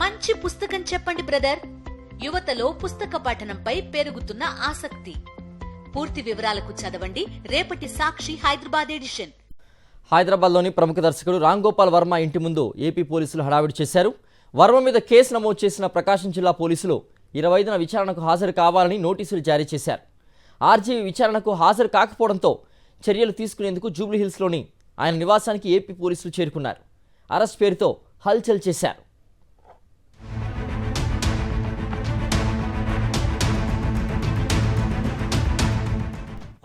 మంచి పుస్తకం చెప్పండి బ్రదర్. యువతలో పుస్తక పఠనంపై పెరుగుతున్న ఆసక్తి. పూర్తి వివరాలకు చదవండి రేపటి సాక్షి హైదరాబాద్ ఎడిషన్. హైదరాబాద్లోని ప్రముఖ దర్శకుడు రామ్ గోపాల్ వర్మ ఇంటి ముందు ఏపీ పోలీసులు హడావిడి చేశారు. వర్మ మీద కేసు నమోదు చేసిన ప్రకాశం జిల్లా పోలీసులు 25న విచారణకు హాజరు కావాలని నోటీసులు జారీ చేశారు. ఆర్జీవీ విచారణకు హాజరు కాకపోవడంతో చర్యలు తీసుకునేందుకు జూబ్లీహిల్స్లోని ఆయన నివాసానికి ఏపీ పోలీసులు చేరుకున్నారు. అరెస్ట్ పేరుతో హల్చల్ చేశారు.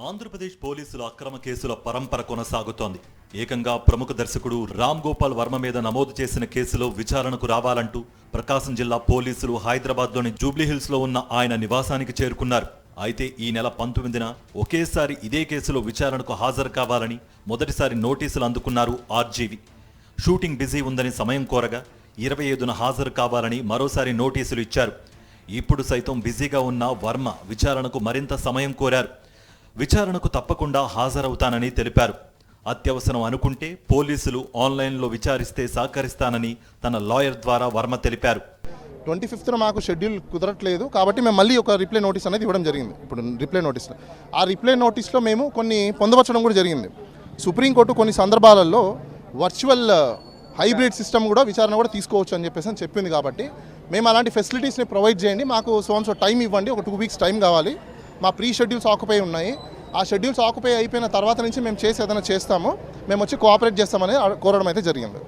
ఆంధ్రప్రదేశ్ పోలీసుల అక్రమ కేసుల పరంపర కొనసాగుతోంది. ఏకంగా ప్రముఖ దర్శకుడు రామ్ గోపాల్ వర్మ మీద నమోదు చేసిన కేసులో విచారణకు రావాలంటూ ప్రకాశం జిల్లా పోలీసులు హైదరాబాద్లోని జూబ్లీహిల్స్ లో ఉన్న ఆయన నివాసానికి చేరుకున్నారు. అయితే ఈ నెల 19న ఒకేసారి ఇదే కేసులో విచారణకు హాజరు కావాలని మొదటిసారి నోటీసులు అందుకున్నారు ఆర్జీవీ. షూటింగ్ బిజీ ఉందని సమయం కోరగా 25న హాజరు కావాలని మరోసారి నోటీసులు ఇచ్చారు. ఇప్పుడు సైతం బిజీగా ఉన్న వర్మ విచారణకు మరింత సమయం కోరారు. విచారణకు తప్పకుండా హాజరవుతానని తెలిపారు. అత్యవసరం అనుకుంటే పోలీసులు ఆన్లైన్లో విచారిస్తే సహకరిస్తానని తన లాయర్ ద్వారా వర్మ తెలిపారు. 25న మాకు షెడ్యూల్ కుదరట్లేదు కాబట్టి మేము మళ్ళీ ఒక రిప్లై నోటీస్ అనేది ఇవ్వడం జరిగింది. ఇప్పుడు రిప్లై నోటీస్లో ఆ రిప్లై నోటీస్లో మేము కొన్ని పొందపరచడం కూడా జరిగింది. సుప్రీంకోర్టు కొన్ని సందర్భాలలో వర్చువల్ హైబ్రిడ్ సిస్టమ్ కూడా విచారణ కూడా తీసుకోవచ్చు అని చెప్పేసి చెప్పింది. కాబట్టి మేము అలాంటి ఫెసిలిటీస్ని ప్రొవైడ్ చేయండి, మాకు సో టైం ఇవ్వండి, ఒక 2 వీక్స్ టైం కావాలి, మా ప్రీ షెడ్యూల్స్ ఆక్యుపై ఉన్నాయి, ఆ షెడ్యూల్స్ ఆక్యుపై అయిపోయిన తర్వాత నుంచి మేము ఏదైనా చేస్తాము, మేము వచ్చి కోఆపరేట్ చేస్తామని కోరడం అయితే జరిగింది.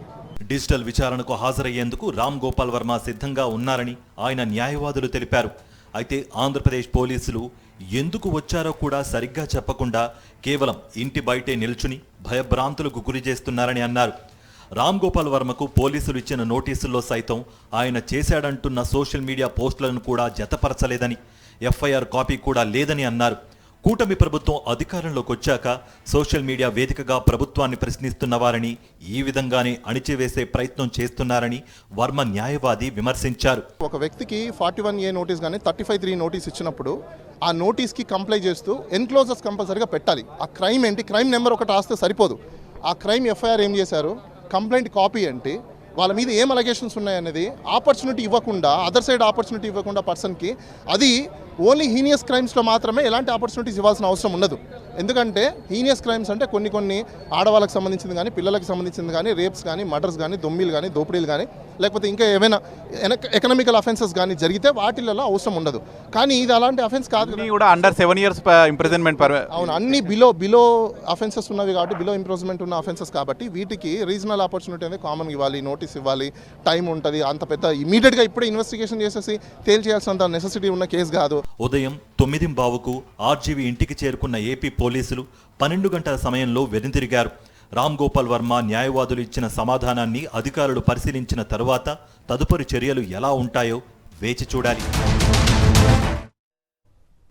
డిజిటల్ విచారణకు హాజరయ్యేందుకు రామ్ గోపాల్ వర్మ సిద్ధంగా ఉన్నారని ఆయన న్యాయవాదులు తెలిపారు. అయితే ఆంధ్రప్రదేశ్ పోలీసులు ఎందుకు వచ్చారో కూడా సరిగ్గా చెప్పకుండా కేవలం ఇంటి బయటే నిల్చుని భయభ్రాంతులకు గురి చేస్తున్నారని అన్నారు. రామ్ గోపాల్ వర్మకు పోలీసులు ఇచ్చిన నోటీసుల్లో సైతం ఆయన చేశాడంటున్న సోషల్ మీడియా పోస్టులను కూడా జతపరచలేదని, ఎఫ్ఐఆర్ కాపీ కూడా లేదని అన్నారు. కూటమి ప్రభుత్వం అధికారంలోకి వచ్చాక సోషల్ మీడియా వేదికగా ప్రభుత్వాన్ని ప్రశ్నిస్తున్న వారిని ఈ విధంగానే అణిచివేసే ప్రయత్నం చేస్తున్నారని వర్మ న్యాయవాది విమర్శించారు. ఒక వ్యక్తికి 41A నోటీస్ కానీ 35(3) నోటీస్ ఇచ్చినప్పుడు ఆ నోటీస్కి కంప్లై చేస్తూ ఎన్క్లోజర్స్ కంపల్సరీగా పెట్టాలి. ఆ క్రైమ్ ఏంటి, క్రైమ్ నెంబర్ ఒకటి రాస్తే సరిపోదు. ఆ క్రైమ్ ఎఫ్ఐఆర్ ఏం చేశారు, కంప్లైంట్ కాపీ ఏంటి, వాళ్ళ మీద ఏం అలిగేషన్స్ ఉన్నాయనేది ఆపర్చునిటీ ఇవ్వకుండా, అదర్ సైడ్ ఆపర్చునిటీ ఇవ్వకుండా పర్సన్కి, అది ఓన్లీ హీనియస్ క్రైమ్స్లో మాత్రమే ఎలాంటి ఆపర్చునిటీస్ ఇవ్వాల్సిన అవసరం ఉండదు. ఎందుకంటే హీనియస్ క్రైమ్స్ అంటే కొన్ని ఆడవాళ్ళకి సంబంధించింది కానీ, పిల్లలకు సంబంధించింది కానీ, రేప్స్ కానీ, మర్డర్స్ కానీ, దొమ్మిలు కానీ, దోపిడీలు కానీ, లేకపోతే ఇంకా ఏమైనా ఎకనామికల్ అఫెన్సెస్ కానీ జరిగితే వాటిల్లో అవసరం ఉండదు. కానీ ఇది అలాంటి అఫెన్స్ కాదు కూడా. Under 7 years imprisonment. అవును, అన్ని బిలో అఫెన్సెస్ ఉన్నవి కాబట్టి, బిలో ఇంప్రిజన్మెంట్ ఉన్న అఫెన్సెస్ కాబట్టి వీటికి రీజనల్ ఆపర్చునిటీ అనేది కామన్ ఇవ్వాలి, నోటీస్ ఇవ్వాలి, టైం ఉంటుంది. అంత పెద్ద ఇమీడియట్గా ఇప్పుడే ఇన్వెస్టిగేషన్ చేసేసి తేల్చేయాల్సినంత నెసెసిటీ ఉన్న కేసు కాదు. ఉదయం 9:15కు ఆర్జీవీ ఇంటికి చేరుకున్న ఏపీ పోలీసులు 12 గంటల సమయంలో వెనుతిరిగారు. రామ్ గోపాల్ వర్మ న్యాయవాదులు ఇచ్చిన సమాధానాన్ని అధికారులు పరిశీలించిన తరువాత తదుపరి చర్యలు ఎలా ఉంటాయో వేచి చూడాలి.